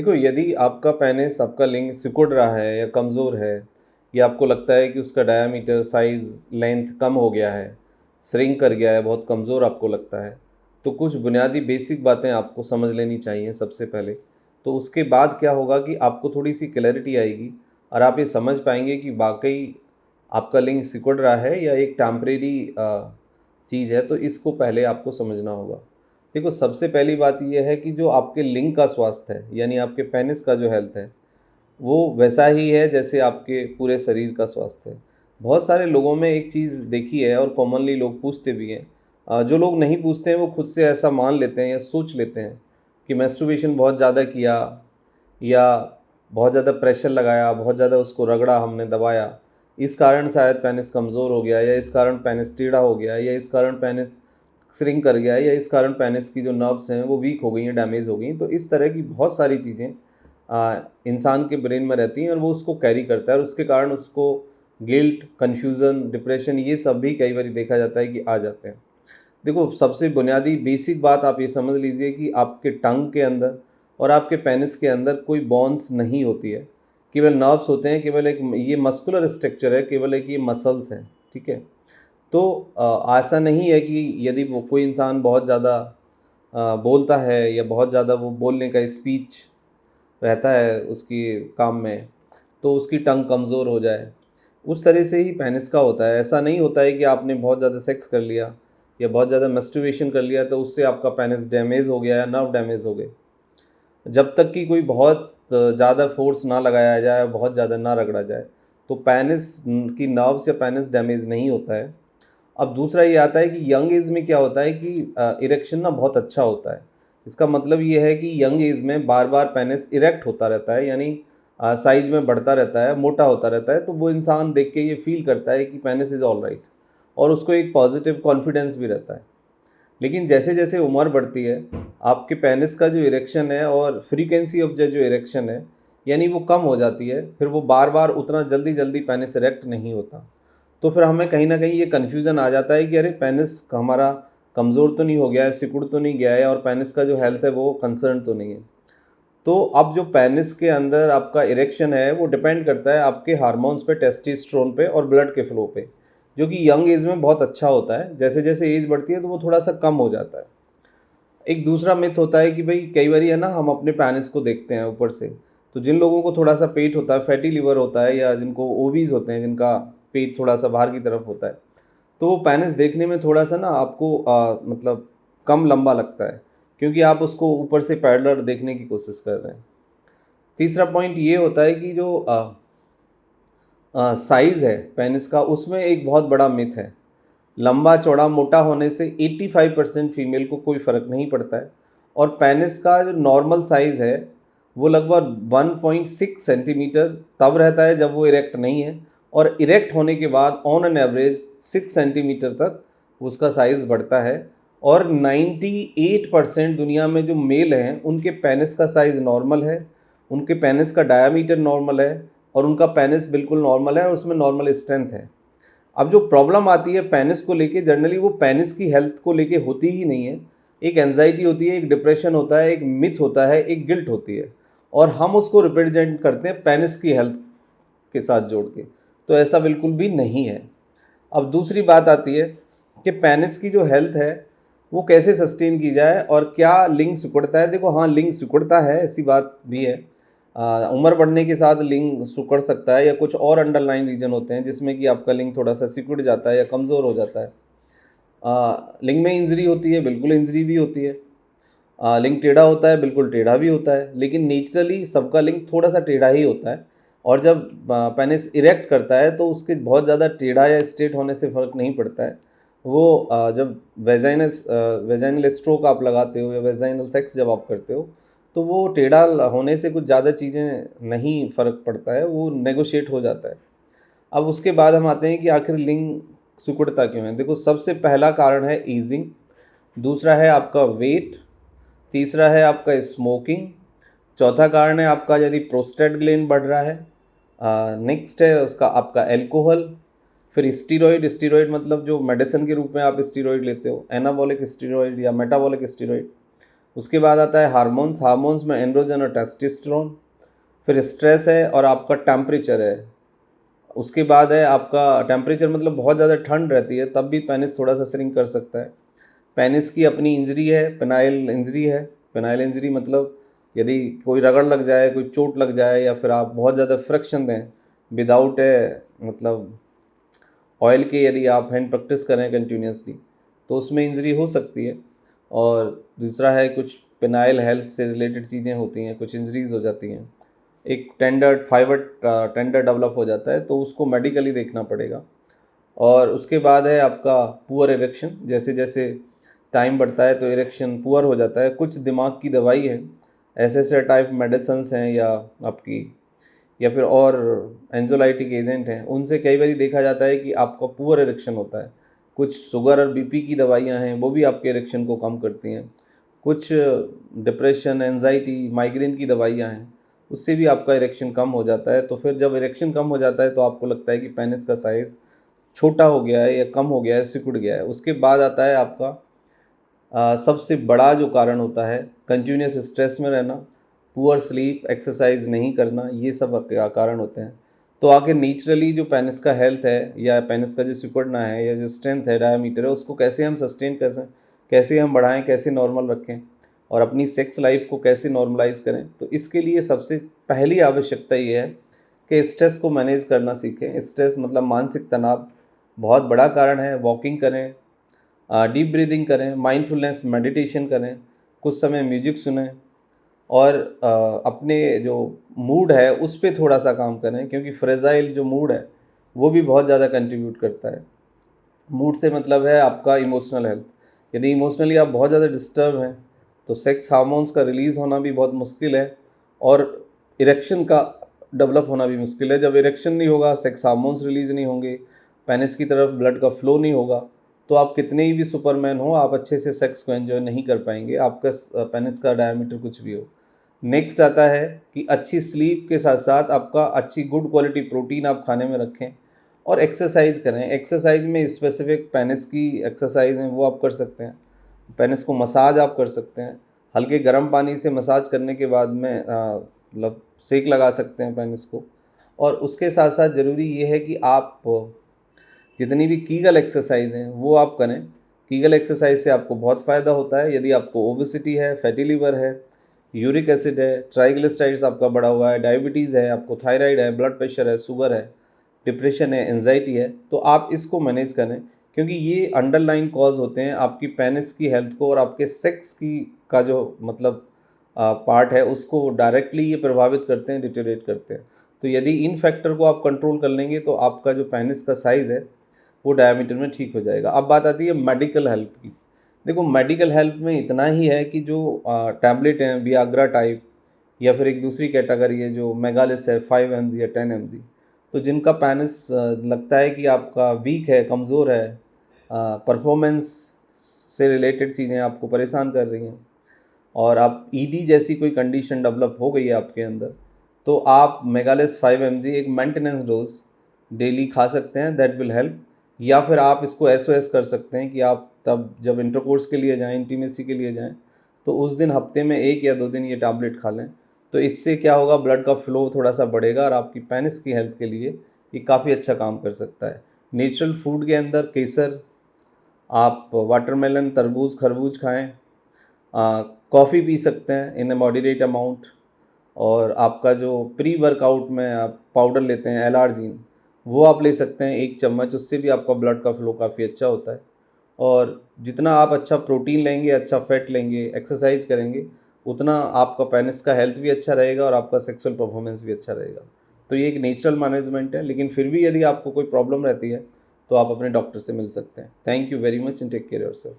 देखो, यदि आपका पेनिस, आपका लिंग सिकुड़ रहा है या कमज़ोर है, या आपको लगता है कि उसका डायामीटर, साइज़, लेंथ कम हो गया है, श्रिंक कर गया है, बहुत कमज़ोर आपको लगता है, तो कुछ बुनियादी बेसिक बातें आपको समझ लेनी चाहिए सबसे पहले। तो उसके बाद क्या होगा कि आपको थोड़ी-सी क्लैरिटी आएगी और आप ये समझ पाएँगे कि वाक़ई आपका लिंग सिकुड़ रहा है या एक टेम्परेरी चीज़ है, तो इसको पहले आपको समझना होगा। देखो, सबसे पहली बात ये है कि जो आपके लिंग का स्वास्थ्य है, यानी आपके पेनिस का जो हेल्थ है, वो वैसा ही है जैसे आपके पूरे शरीर का स्वास्थ्य है। बहुत सारे लोगों में एक चीज़ देखी है और कॉमनली लोग पूछते भी हैं। जो लोग नहीं पूछते हैं वो खुद से ऐसा मान लेते हैं या सोच लेते हैं कि मैस्टरबेशन बहुत ज़्यादा किया या बहुत ज़्यादा प्रेशर लगाया, बहुत ज़्यादा उसको रगड़ा हमने, दबाया, इस कारण शायद पेनिस कमज़ोर हो गया, या इस कारण पेनिस टेढ़ा हो गया, या इस कारण पेनिस श्रिंक कर गया, या इस कारण पेनिस की जो नर्व्स हैं वो वीक हो गई हैं, डैमेज हो गई हैं। तो इस तरह की बहुत सारी चीज़ें इंसान के ब्रेन में रहती हैं और वो उसको कैरी करता है और उसके कारण उसको गिल्ट, कन्फ्यूज़न, डिप्रेशन, ये सब भी कई बार देखा जाता है कि आ जाते हैं। देखो, सबसे बुनियादी बेसिक बात आप ये समझ लीजिए कि आपके टंग के अंदर और आपके पेनिस के अंदर कोई बोन्स नहीं होती है, केवल नर्व्स होते हैं, केवल एक ये मस्कुलर स्ट्रक्चर है, केवल एक ये मसल्स हैं, ठीक है। तो ऐसा नहीं है कि यदि वो कोई इंसान बहुत ज़्यादा बोलता है या बहुत ज़्यादा वो बोलने का स्पीच रहता है उसकी काम में, तो उसकी टंग कमज़ोर हो जाए। उस तरह से ही पेनिस का होता है। ऐसा नहीं होता है कि आपने बहुत ज़्यादा सेक्स कर लिया या बहुत ज़्यादा मस्टरबेशन कर लिया तो उससे आपका पेनिस डैमेज हो गया या नर्व डैमेज हो गए। जब तक कि कोई बहुत ज़्यादा फोर्स ना लगाया जाए, बहुत ज़्यादा ना रगड़ा जाए, तो पेनिस की नर्व्स या पेनिस डैमेज नहीं होता है। अब दूसरा ये आता है कि यंग एज में क्या होता है कि इरेक्शन ना बहुत अच्छा होता है। इसका मतलब ये है कि यंग एज में बार बार पेनिस इरेक्ट होता रहता है, यानी साइज में बढ़ता रहता है, मोटा होता रहता है, तो वो इंसान देख के ये फील करता है कि पेनिस इज़ ऑल राइट, और उसको एक पॉजिटिव कॉन्फिडेंस भी रहता है। लेकिन जैसे जैसे उम्र बढ़ती है, आपके पेनिस का जो इरेक्शन है और फ्रीक्वेंसी ऑफ जो इरेक्शन है, यानी वो कम हो जाती है, फिर वो बार बार उतना जल्दी जल्दी पेनिस इरेक्ट नहीं होता। तो फिर हमें कहीं ना कहीं ये कन्फ्यूज़न आ जाता है कि अरे, पेनिस हमारा कमज़ोर तो नहीं हो गया है, सिकुड़ तो नहीं गया है, और पेनिस का जो हेल्थ है वो कंसर्न तो नहीं है। तो अब जो पेनिस के अंदर आपका इरेक्शन है वो डिपेंड करता है आपके हार्मोन्स पे, टेस्टोस्टेरोन पे और ब्लड के फ्लो पे, जो कि यंग एज में बहुत अच्छा होता है। जैसे जैसे एज बढ़ती है तो वो थोड़ा सा कम हो जाता है। एक दूसरा मिथ होता है कि भाई कई बार है ना, हम अपने पेनिस को देखते हैं ऊपर से, तो जिन लोगों को थोड़ा सा पेट होता है, फैटी लिवर होता है, या जिनको ओवीज होते हैं, जिनका पेट थोड़ा सा बाहर की तरफ होता है, तो वो पेनिस देखने में थोड़ा सा ना आपको मतलब कम लंबा लगता है, क्योंकि आप उसको ऊपर से पैरेलल देखने की कोशिश कर रहे हैं। तीसरा पॉइंट ये होता है कि जो साइज़ है पेनिस का, उसमें एक बहुत बड़ा मिथ है। लंबा चौड़ा मोटा होने से 85% फीमेल को कोई फ़र्क नहीं पड़ता है, और पेनिस का जो नॉर्मल साइज़ है वो लगभग 1.6 सेंटीमीटर तब रहता है जब वो इरेक्ट नहीं है, और इरेक्ट होने के बाद ऑन एन एवरेज 6 सेंटीमीटर तक उसका साइज़ बढ़ता है। और 98% दुनिया में जो मेल हैं उनके पेनिस का साइज़ नॉर्मल है, उनके पेनिस का डायामीटर नॉर्मल है, और उनका पेनिस बिल्कुल नॉर्मल है और उसमें नॉर्मल स्ट्रेंथ है। अब जो प्रॉब्लम आती है पेनिस को लेके, जनरली वो पेनिस की हेल्थ को लेके होती ही नहीं है। एक एंजाइटी होती है, एक डिप्रेशन होता है, एक मिथ होता है, एक गिल्ट होती है, और हम उसको रिप्रेजेंट करते हैं पेनिस की हेल्थ के साथ जोड़ के। तो ऐसा बिल्कुल भी नहीं है। अब दूसरी बात आती है कि पेनिस की जो हेल्थ है वो कैसे सस्टेन की जाए और क्या लिंग सिकुड़ता है। देखो, हाँ, लिंग सिकुड़ता है, ऐसी बात भी है। उम्र बढ़ने के साथ लिंग सिकुड़ सकता है, या कुछ और अंडरलाइन रीजन होते हैं जिसमें कि आपका लिंग थोड़ा सा सिकुड़ जाता है या कमज़ोर हो जाता है। लिंग में इंजरी होती है, बिल्कुल इंजरी भी होती है। लिंग टेढ़ा होता है, बिल्कुल टेढ़ा भी होता है, लेकिन नेचुरली सबका लिंग थोड़ा सा टेढ़ा ही होता है। और जब पेनिस इरेक्ट करता है तो उसके बहुत ज़्यादा टेढ़ा या स्ट्रेट होने से फ़र्क नहीं पड़ता है। वो जब वेजाइनल स्ट्रोक आप लगाते हो या वेजाइनल सेक्स जब आप करते हो, तो वो टेढ़ा होने से कुछ ज़्यादा चीज़ें नहीं फ़र्क पड़ता है, वो नेगोशिएट हो जाता है। अब उसके बाद हम आते हैं कि आखिर लिंग सिकुड़ता क्यों है। देखो, सबसे पहला कारण है ईजिंग, दूसरा है आपका वेट, तीसरा है आपका स्मोकिंग, चौथा कारण है आपका यदि प्रोस्टेट ग्लैंड बढ़ रहा है, नेक्स्ट है उसका आपका एल्कोहल, फिर स्टीरॉयड। स्टीरॉयड मतलब जो मेडिसिन के रूप में आप स्टीरॉयड लेते हो, एनाबॉलिक स्टीरॉयड या मेटाबॉलिक स्टीरॉयड। उसके बाद आता है हार्मोन्स। हार्मोन्स में एंड्रोजन और टेस्टोस्टेरोन। फिर स्ट्रेस है और आपका टेम्परेचर है। उसके बाद है आपका टेम्परेचर, मतलब बहुत ज़्यादा ठंड रहती है तब भी पेनिस थोड़ा सा श्रिंक कर सकता है। पेनिस की अपनी इंजरी है, पेनाइल इंजरी है। पेनाइल इंजरी मतलब यदि कोई रगड़ लग जाए, कोई चोट लग जाए, या फिर आप बहुत ज़्यादा फ्रिक्शन दें विदाउट मतलब ऑयल के, यदि आप हैंड प्रैक्टिस करें कंटिन्यूसली तो उसमें इंजरी हो सकती है। और दूसरा है कुछ पेनाइल हेल्थ से रिलेटेड चीज़ें होती हैं, कुछ इंजरीज हो जाती हैं, एक फाइबर टेंडर डेवलप हो जाता है, तो उसको मेडिकली देखना पड़ेगा। और उसके बाद है आपका पुअर इरेक्शन। जैसे जैसे टाइम बढ़ता है तो इरेक्शन पुअर हो जाता है। कुछ दिमाग की दवाई है, ऐसे टाइप मेडिसन्स हैं या आपकी, या फिर और एंजाइटी के एजेंट हैं, उनसे कई बार देखा जाता है कि आपका पुअर इरेक्शन होता है। कुछ शुगर और बीपी की दवाइयां हैं, वो भी आपके इरेक्शन को कम करती हैं। कुछ डिप्रेशन, एंजाइटी, माइग्रेन की दवाइयां हैं, उससे भी आपका इरेक्शन कम हो जाता है। तो फिर जब इरेक्शन कम हो जाता है तो आपको लगता है कि पेनिस का साइज़ छोटा हो गया है या कम हो गया है, सिकुड़ गया है। उसके बाद आता है आपका सबसे बड़ा जो कारण होता है कंटिन्यूस स्ट्रेस में रहना, पुअर स्लीप, एक्सरसाइज नहीं करना, ये सब कारण होते हैं। तो आखिर नेचुरली जो पेनिस का हेल्थ है या पेनिस का जो सिकुड़ना है या जो स्ट्रेंथ है, डायमीटर है, उसको कैसे हम सस्टेन कर सकें, कैसे हम बढ़ाएं, कैसे नॉर्मल रखें और अपनी सेक्स लाइफ को कैसे नॉर्मलाइज करें, तो इसके लिए सबसे पहली आवश्यकता ये है कि स्ट्रेस को मैनेज करना सीखें। स्ट्रेस मतलब मानसिक तनाव बहुत बड़ा कारण है। वॉकिंग करें, डीप ब्रीदिंग करें, माइंडफुलनेस मेडिटेशन करें, कुछ समय म्यूजिक सुनें और अपने जो मूड है उस पर थोड़ा सा काम करें, क्योंकि फ्रेजाइल जो मूड है वो भी बहुत ज़्यादा कंट्रीब्यूट करता है। मूड से मतलब है आपका इमोशनल हेल्थ। यदि इमोशनली आप बहुत ज़्यादा डिस्टर्ब हैं तो सेक्स हार्मोन्स का रिलीज़ होना भी बहुत मुश्किल है और इरेक्शन का डेवलप होना भी मुश्किल है। जब इरेक्शन नहीं होगा, सेक्स हार्मोन्स रिलीज़ नहीं होंगे, पेनिस की तरफ ब्लड का फ्लो नहीं होगा, तो आप कितने ही भी सुपरमैन हो, आप अच्छे से सेक्स को एंजॉय नहीं कर पाएंगे, आपका पेनिस का डायमीटर कुछ भी हो। नेक्स्ट आता है कि अच्छी स्लीप के साथ साथ आपका अच्छी गुड क्वालिटी प्रोटीन आप खाने में रखें और एक्सरसाइज करें। एक्सरसाइज में स्पेसिफिक पेनिस की एक्सरसाइज हैं वो आप कर सकते हैं। पेनिस को मसाज आप कर सकते हैं, हल्के गर्म पानी से मसाज करने के बाद में मतलब सेक लगा सकते हैं पेनिस को। और उसके साथ साथ ज़रूरी ये है कि आप जितनी भी कीगल एक्सरसाइज हैं वो आप करें। कीगल एक्सरसाइज से आपको बहुत फ़ायदा होता है। यदि आपको ओबेसिटी है, फैटी लिवर है, यूरिक एसिड है, ट्राइग्लिसराइड्स आपका बढ़ा हुआ है, डायबिटीज़ है, आपको थायराइड है, ब्लड प्रेशर है, शुगर है, डिप्रेशन है, एंजाइटी है, तो आप इसको मैनेज करें, क्योंकि ये अंडरलाइन कॉज होते हैं आपकी पेनिस की हेल्थ को और आपके सेक्स की का जो मतलब पार्ट है उसको डायरेक्टली ये प्रभावित करते हैं, डिटेरियोरेट करते हैं। तो यदि इन फैक्टर को आप कंट्रोल कर लेंगे तो आपका जो पेनिस का साइज़ है वो डायमीटर में ठीक हो जाएगा। अब बात आती है मेडिकल हेल्प की। देखो, मेडिकल हेल्प में इतना ही है कि जो टैबलेट हैं वियाग्रा टाइप, या फिर एक दूसरी कैटेगरी है जो मेगालिस है 5 mg या 10 mg, तो जिनका पेनिस लगता है कि आपका वीक है, कमज़ोर है, परफॉर्मेंस से रिलेटेड चीज़ें आपको परेशान कर रही हैं और आप ईडी जैसी कोई कंडीशन डेवलप हो गई है आपके अंदर, तो आप मेगालिस 5 mg एक मेंटेनेंस डोज डेली खा सकते हैं, दैट विल हेल्प। या फिर आप इसको एसओएस कर सकते हैं कि आप तब जब इंटरकोर्स के लिए जाएं, इंटीमेसी के लिए जाएं, तो उस दिन हफ्ते में 1 या 2 दिन ये टैबलेट खा लें। तो इससे क्या होगा, ब्लड का फ्लो थोड़ा सा बढ़ेगा और आपकी पेनिस की हेल्थ के लिए ये काफ़ी अच्छा काम कर सकता है। नेचुरल फूड के अंदर केसर, आप वाटरमेलन, तरबूज, खरबूज खाएँ, कॉफ़ी पी सकते हैं इन ए मॉडरेट अमाउंट, और आपका जो प्री वर्कआउट में आप पाउडर लेते हैं एलार्जीन, वो आप ले सकते हैं 1 चम्मच, उससे भी आपका ब्लड का फ्लो काफ़ी अच्छा होता है। और जितना आप अच्छा प्रोटीन लेंगे, अच्छा फैट लेंगे, एक्सरसाइज करेंगे, उतना आपका पेनिस का हेल्थ भी अच्छा रहेगा और आपका सेक्सुअल परफॉर्मेंस भी अच्छा रहेगा। तो ये एक नेचुरल मैनेजमेंट है, लेकिन फिर भी यदि आपको कोई प्रॉब्लम रहती है तो आप अपने डॉक्टर से मिल सकते हैं। Thank you very much and take care yourself.